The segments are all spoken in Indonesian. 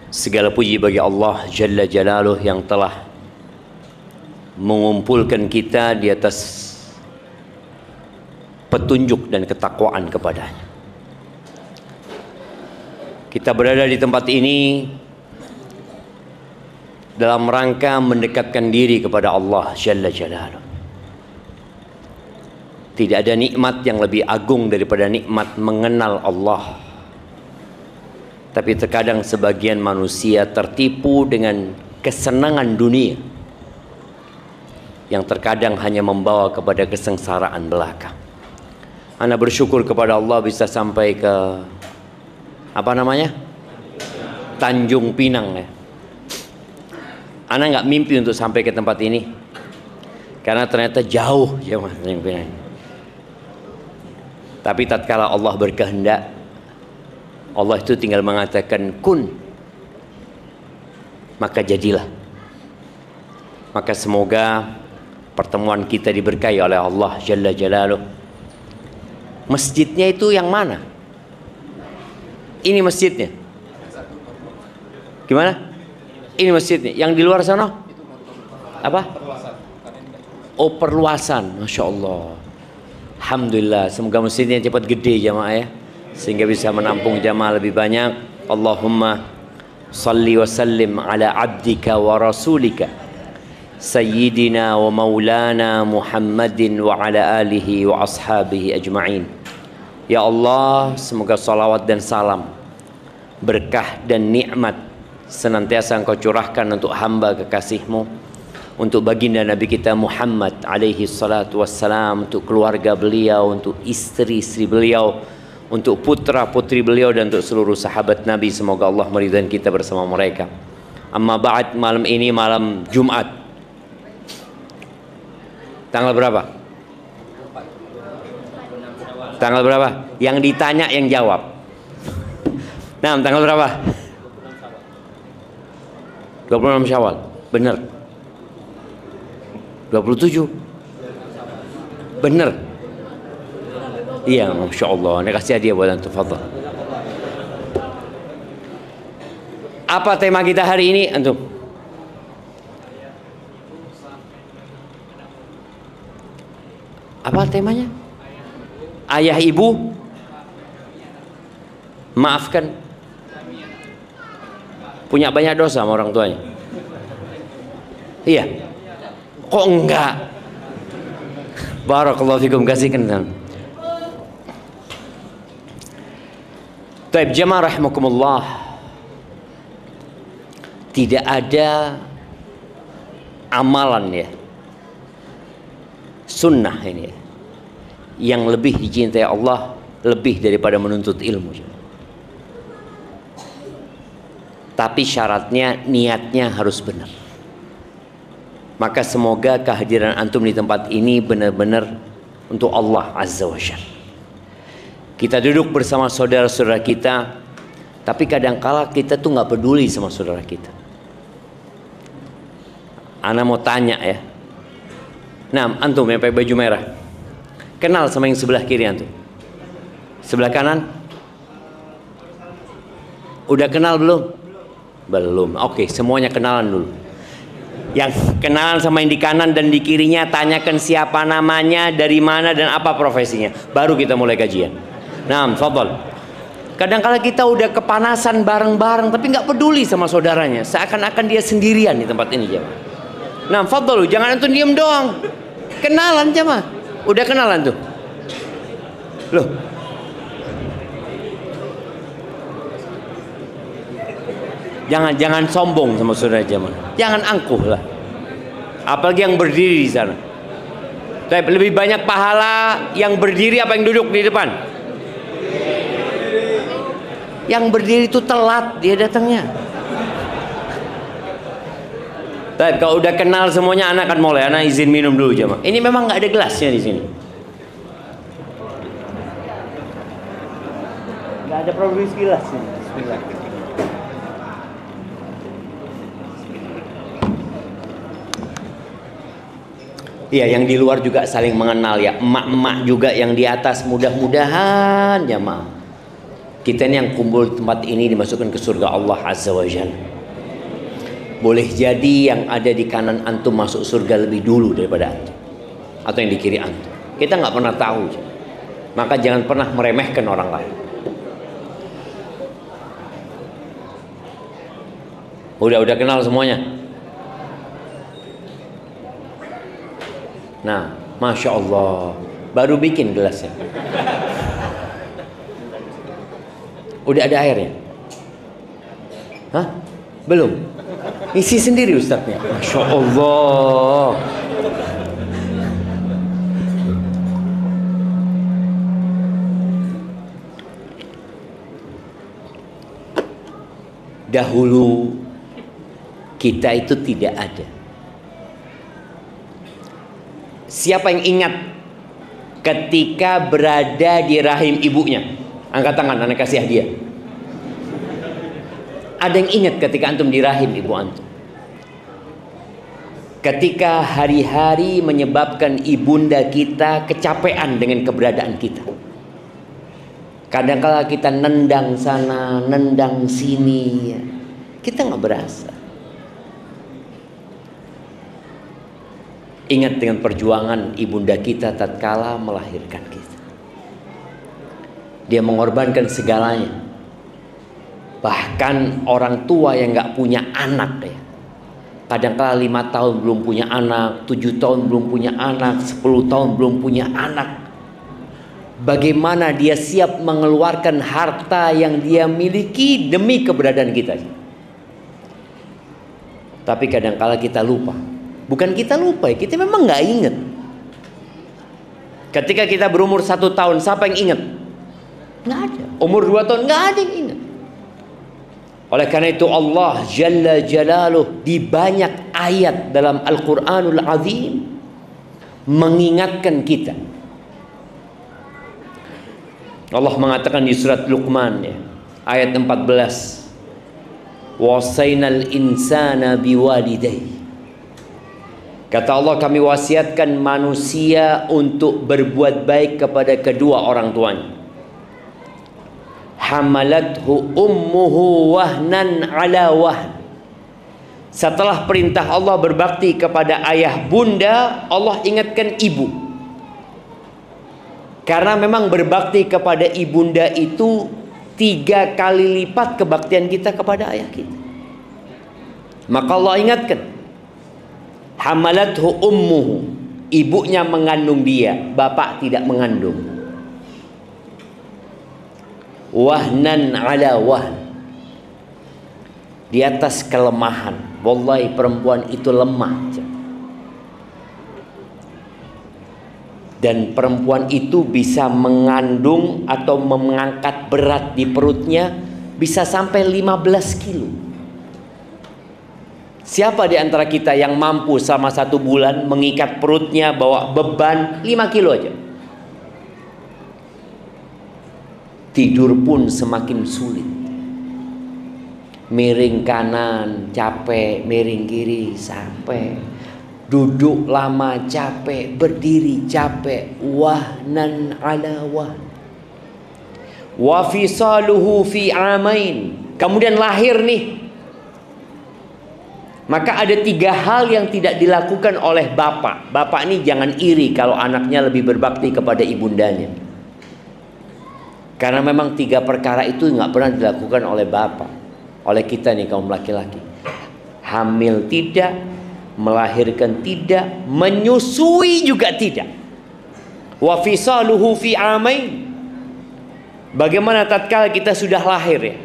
Segala puji bagi Allah Jalla Jalaluh yang telah mengumpulkan kita di atas petunjuk dan ketakwaan kepadanya. Kita berada di tempat ini dalam rangka mendekatkan diri kepada Allah Jalla Jalaluh. Tidak ada nikmat yang lebih agung daripada nikmat mengenal Allah. Tapi terkadang sebagian manusia tertipu dengan kesenangan dunia yang terkadang hanya membawa kepada kesengsaraan belaka. Ana bersyukur kepada Allah bisa sampai ke Tanjung Pinang ya. Ana nggak mimpi untuk sampai ke tempat ini karena ternyata jauh jemaah Tanjung Pinang. Tapi tatkala Allah berkehendak, Allah itu tinggal mengatakan kun, maka jadilah. Maka semoga pertemuan kita diberkahi oleh Allah Jalla Jalaluh. Masjidnya itu yang mana? Ini masjidnya. Gimana? Ini masjidnya. Yang di luar sana? Apa? Oh, perluasan. Masya Allah. Alhamdulillah. Semoga masjidnya cepat gede jamaah ya, sehingga bisa menampung jamaah lebih banyak. Allahumma salli wa sallim ala abdika wa rasulika sayyidina wa maulana Muhammadin wa ala alihi wa ashabihi ajma'in. Ya Allah, semoga salawat dan salam, berkah dan nikmat senantiasa Engkau curahkan untuk hamba kekasih-Mu, untuk baginda Nabi kita Muhammad alaihi salatu wassalam, untuk keluarga beliau, untuk istri-istri beliau, untuk putra-putri beliau, dan untuk seluruh sahabat Nabi. Semoga Allah meridhai kita bersama mereka. Amma ba'd, malam ini malam Jumat. Tanggal berapa? Tanggal berapa? Yang ditanya yang jawab. Nah, tanggal berapa? 26 Syawal. Benar. 27. Benar. Iya, Masya Allah. Ini kasih hadiah buat antum. Fadhal. Apa tema kita hari ini, antum? Apa temanya? Ayah ibu maafkan. Punya banyak dosa sama orang tuanya. Iya. Kok enggak? Barakallahu fikum, kasihkan. Taib jamaah rahimakumullah. Tidak ada amalan ya, sunnah ini ya, yang lebih dicintai Allah lebih daripada menuntut ilmu. Tapi syaratnya niatnya harus benar. Maka semoga kehadiran antum di tempat ini benar-benar untuk Allah Azza wa Jalla. Kita duduk bersama saudara-saudara kita, tapi kadangkala kita tuh nggak peduli sama saudara kita. Ana mau tanya ya. Nah, antum yang pakai baju merah, kenal sama yang sebelah kiri antum? Sebelah kanan? Udah kenal belum? Belum. Oke, semuanya kenalan dulu. Yang kenalan sama yang di kanan dan di kirinya, tanyakan siapa namanya, dari mana, dan apa profesinya. Baru kita mulai kajian. Nah, fadhal. Kadang-kala kita udah kepanasan bareng-bareng, tapi nggak peduli sama saudaranya. Seakan-akan dia sendirian di tempat ini, jemaah. Nah, fadhal, jangan antum diem doang. Kenalan, jemaah. Udah kenalan tuh. Loh. Jangan sombong sama saudara jemaah. Jangan angkuh lah. Apalagi yang berdiri di sana. Tapi lebih banyak pahala yang berdiri apa yang duduk di depan? Yang berdiri itu telat dia datangnya. Tapi kalau udah kenal semuanya, anak akan mulai. Anak izin minum dulu jemaah. Ini memang nggak ada gelasnya di sini. Nggak ada produksi gelas ini. Bismillah. Iya, yang di luar juga saling mengenal ya. Emak-emak juga yang di atas, mudah-mudahan jemaah Kita ini yang kumpul di tempat ini dimasukkan ke surga Allah Azza wa Jalla. Boleh jadi yang ada di kanan antum masuk surga lebih dulu daripada antum, atau yang di kiri antum. Kita nggak pernah tahu. Maka jangan pernah meremehkan orang lain. Udah kenal semuanya. Nah, Masya Allah, baru bikin gelasnya. Udah ada airnya? Hah? Belum? Isi sendiri ustadznya. Masya Allah. Dahulu kita itu tidak ada. Siapa yang ingat ketika berada di rahim ibunya? Angkat tangan, anak kasih hadiah. Ada yang ingat ketika antum di rahim ibu antum? Ketika hari-hari menyebabkan ibunda kita kecapean dengan keberadaan kita. Kadang-kala kita nendang sana, nendang sini, kita nggak berasa. Ingat dengan perjuangan ibunda kita tatkala melahirkan kita. Dia mengorbankan segalanya. Bahkan orang tua yang nggak punya anak ya, kadang-kala 5 tahun belum punya anak, 7 tahun belum punya anak, 10 tahun belum punya anak. Bagaimana dia siap mengeluarkan harta yang dia miliki demi keberadaan kita. Tapi kadang-kala kita lupa. Bukan kita lupa, kita memang nggak ingat. Ketika kita berumur 1 tahun, siapa yang ingat? Nggak ada. Umur 2 tahun nggak ada yang ingat. Oleh karena itu Allah Jalla Jalaluh di banyak ayat dalam Al-Quranul Azim mengingatkan kita. Allah mengatakan di surat Luqman ya, ayat 14, wasainal insana biwalidayhi. Kata Allah, kami wasiatkan manusia untuk berbuat baik kepada kedua orang tuanya. Hamalathu ummuhu wahnan ala wahn. Setelah perintah Allah berbakti kepada ayah bunda, Allah ingatkan ibu. Karena memang berbakti kepada ibunda itu 3 kali lipat kebaktian kita kepada ayah kita. Maka Allah ingatkan, hamalathu ummuhu, ibunya mengandung dia, bapak tidak mengandung. Wahnan ala wahn, di atas kelemahan. Wallahi perempuan itu lemah. Dan perempuan itu bisa mengandung atau mengangkat berat di perutnya bisa sampai 15 kilo. Siapa di antara kita yang mampu selama 1 bulan mengikat perutnya bawa beban 5 kilo aja? Tidur pun semakin sulit. Miring kanan capek, miring kiri sampai. Duduk lama capek, berdiri capek. Wahnan ala wahn. Wa fisaluhu fi amain. Kemudian lahir nih. Maka ada 3 hal yang tidak dilakukan oleh bapak. Bapak ini jangan iri kalau anaknya lebih berbakti kepada ibundanya. Karena memang 3 perkara itu nggak pernah dilakukan oleh bapak, oleh kita nih kaum laki-laki. Hamil tidak, melahirkan tidak, menyusui juga tidak. Wa fisaluhu fi amain. Bagaimana tatkala kita sudah lahir ya?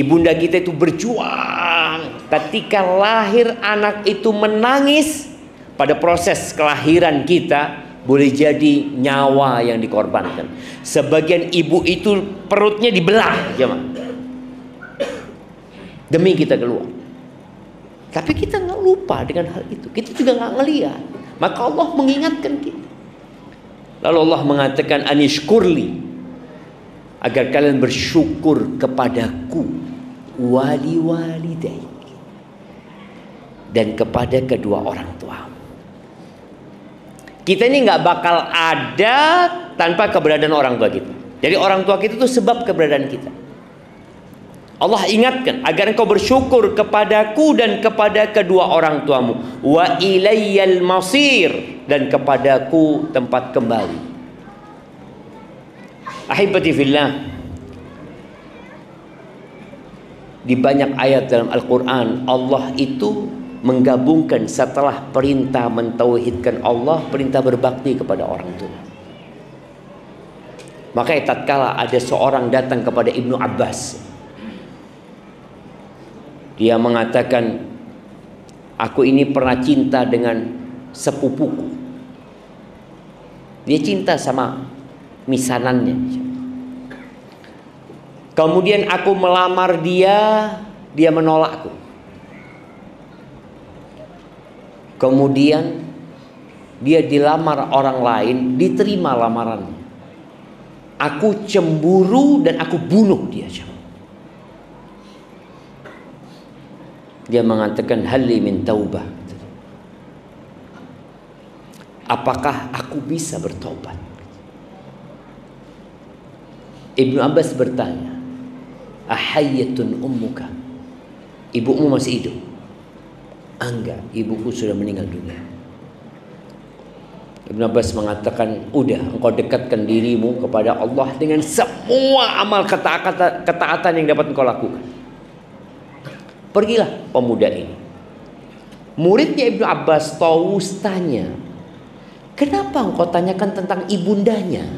Ibunda kita itu berjuang. Ketika lahir anak itu menangis, pada proses kelahiran kita boleh jadi nyawa yang dikorbankan. Sebagian ibu itu perutnya dibelah jemaah, demi kita keluar. Tapi kita nggak lupa dengan hal itu. Kita juga nggak ngelihat. Maka Allah mengingatkan kita. Lalu Allah mengatakan anishkurli, agar kalian bersyukur kepadaku, wali walidai, dan kepada kedua orang tua. Kita ini nggak bakal ada tanpa keberadaan orang tua kita. Jadi orang tua kita itu sebab keberadaan kita. Allah ingatkan agar engkau bersyukur kepadaku dan kepada kedua orang tuamu. Wa ilayyal masir, dan kepadaku tempat kembali. Ahibati fillah, di banyak ayat dalam Al-Quran Allah itu menggabungkan setelah perintah mentauhidkan Allah, perintah berbakti kepada orang tua. Makanya tatkala ada seorang datang kepada Ibnu Abbas, dia mengatakan, aku ini pernah cinta dengan sepupuku. Dia cinta sama misanannya. Kemudian aku melamar dia, dia menolakku. Kemudian dia dilamar orang lain, diterima lamarannya. Aku cemburu dan aku bunuh dia. Dia mengatakan, hali min taubah. Apakah aku bisa bertobat? Ibnu Abbas bertanya, ahayyatun ummuka? Ibumu masih hidup? Enggak, ibuku sudah meninggal dunia. Ibnu Abbas mengatakan, udah, engkau dekatkan dirimu kepada Allah dengan semua amal ketaatan yang dapat engkau lakukan. Pergilah pemuda ini. Muridnya Ibnu Abbas, Tawus, tanya, kenapa engkau tanyakan tentang ibundanya?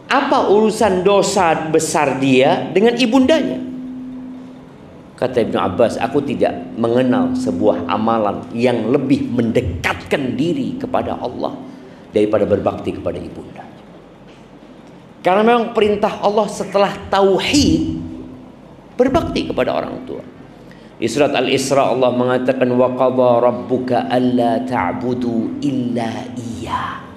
Apa urusan dosa besar dia dengan ibundanya? Kata Ibnu Abbas, aku tidak mengenal sebuah amalan yang lebih mendekatkan diri kepada Allah daripada berbakti kepada ibunda. Karena memang perintah Allah setelah tauhid, berbakti kepada orang tua. Di surat Al-Isra Allah mengatakan, wa qadha rabbuka alla ta'budu illa iyyah.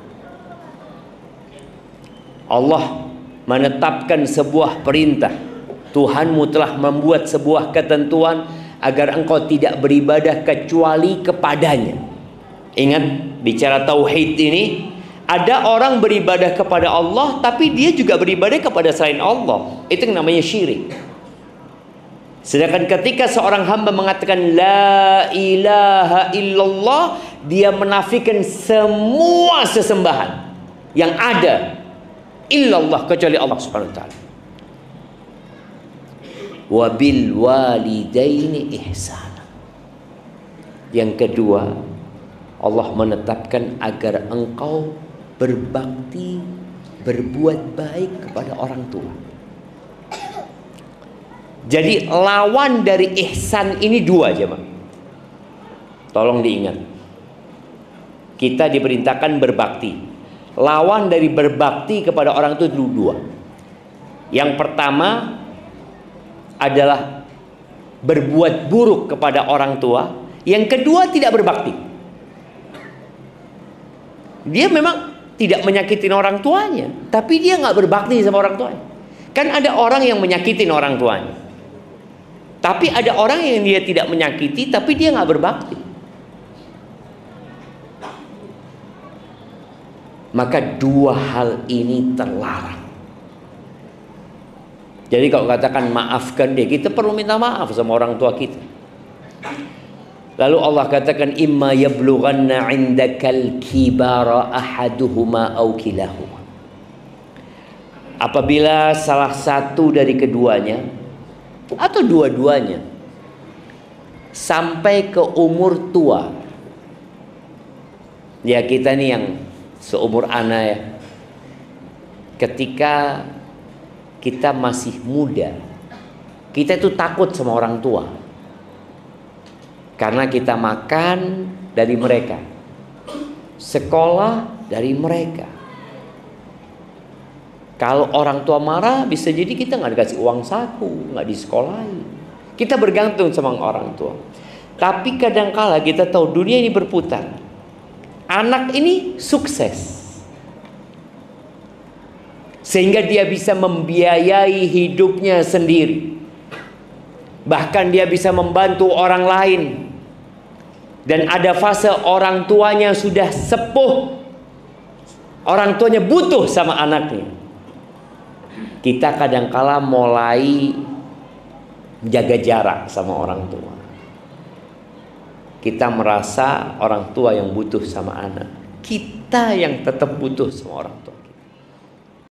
Allah menetapkan sebuah perintah. Tuhanmu telah membuat sebuah ketentuan agar engkau tidak beribadah kecuali kepadanya. Ingat, bicara tauhid ini, ada orang beribadah kepada Allah tapi dia juga beribadah kepada selain Allah. Itu yang namanya syirik. Sedangkan ketika seorang hamba mengatakan la ilaha illallah, dia menafikan semua sesembahan yang ada illallah kecuali Allah Subhanahu wa taala. Wa bil walidaini ihsana. Yang kedua, Allah menetapkan agar engkau berbakti, berbuat baik kepada orang tua. Jadi lawan dari ihsan ini dua, jemaah. Tolong diingat. Kita diperintahkan berbakti. Lawan dari berbakti kepada orang itu dua. Yang pertama adalah berbuat buruk kepada orang tua. Yang kedua tidak berbakti. Dia memang tidak menyakitin orang tuanya, tapi dia nggak berbakti sama orang tuanya. Kan ada orang yang menyakitin orang tuanya. Tapi ada orang yang dia tidak menyakiti, tapi dia nggak berbakti. Maka dua hal ini terlarang. Jadi kalau katakan maafkan dia, kita perlu minta maaf sama orang tua kita. Lalu Allah katakan, imma yablughanna 'indakal kibara ahaduhuma aw kilahuma. Apabila salah satu dari keduanya atau dua-duanya sampai ke umur tua. Ya, kita nih yang seumur ana ya. Ketika kita masih muda, kita itu takut sama orang tua. Karena kita makan dari mereka, sekolah dari mereka. Kalau orang tua marah, bisa jadi kita nggak dikasih uang saku, nggak disekolahin. Kita bergantung sama orang tua. Tapi kadangkala kita tahu dunia ini berputar. Anak ini sukses, sehingga dia bisa membiayai hidupnya sendiri. Bahkan dia bisa membantu orang lain. Dan ada fase orang tuanya sudah sepuh, orang tuanya butuh sama anaknya. Kita kadangkala mulai jaga jarak sama orang tua. Kita merasa orang tua yang butuh sama anak. Kita yang tetap butuh sama orang tua.